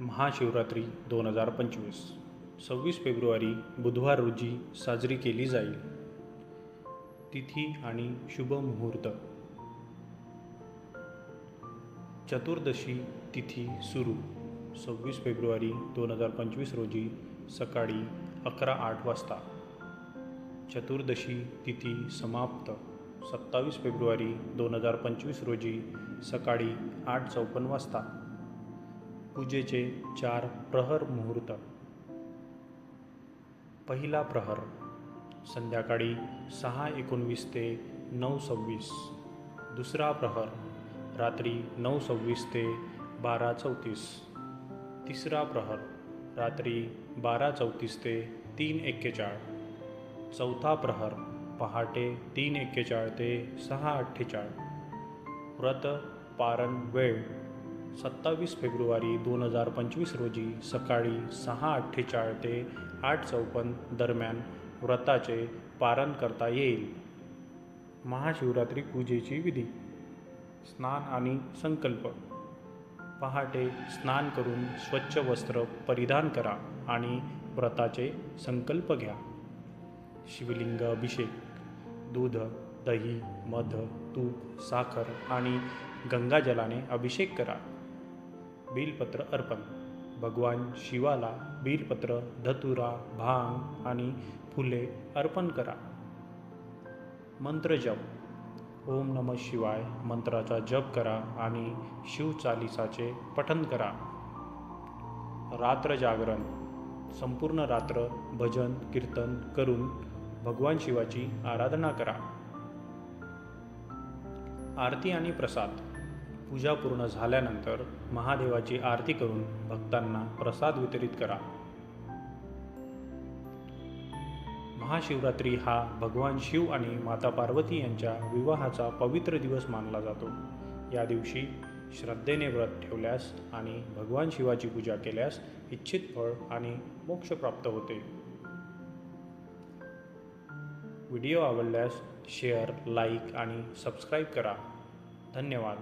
Mahashivratri 2025 26 February बुधवार रोजी साजरी केली जाईल. तिथी आणि शुभ मुहूर्त. चतुर्दशी तिथी सुरू 26 फेब्रुवारी 2025 रोजी सकाळी 11:08 वाजता. चतुर्दशी तिथी समाप्त 27 फेब्रुवारी 2025 रोजी सकाळी 8:54 वाजता. पूजेचे 4 प्रहर मुहूर्त. पहिला प्रहर संध्याकाळी 6:19 ते 9:26. दुसरा प्रहर रात्री 9:26 ते 12:34. तिसरा प्रहर रात्री 12:34 ते 3:41. चौथा प्रहर पहाटे 3:41 ते 6:48. व्रत पारण वेळ 27 फेब्रुवारी 2025 रोजी सकाळी 6:48 ते 8:54 दरम्यान व्रताचे पारण करता येईल. महाशिवरात्री पूजेची विधी. स्नान आणि संकल्प. पहाटे स्नान करून स्वच्छ वस्त्र परिधान करा आणि व्रताचे संकल्प घ्या. शिवलिंग अभिषेक. दूध, दही, मध, तूप, साखर आणि गंगाजलाने अभिषेक करा. बिलपत्र अर्पण. भगवान शिवाला बिलपत्र, धतुरा, भांग आणि फुले अर्पण करा. मंत्रजप. ओम नमः शिवाय मंत्राचा जप करा आणि शिवचालिसाचे पठण करा. रात्र जागरण. संपूर्ण रात्र भजन कीर्तन करून भगवान शिवाची आराधना करा. आरती आणि प्रसाद. पूजा पूर्ण झाल्यानंतर महादेवाची आरती करून भक्तांना प्रसाद वितरित करा. महाशिवरात्री हा भगवान शिव आणि माता पार्वती यांच्या विवाहाचा पवित्र दिवस मानला जातो. या दिवशी श्रद्धेने व्रत ठेवल्यास आणि भगवान शिवाची पूजा केल्यास इच्छित फळ आणि मोक्ष प्राप्त होते. व्हिडिओ आवडल्यास शेअर, लाईक आणि सबस्क्राईब करा. धन्यवाद.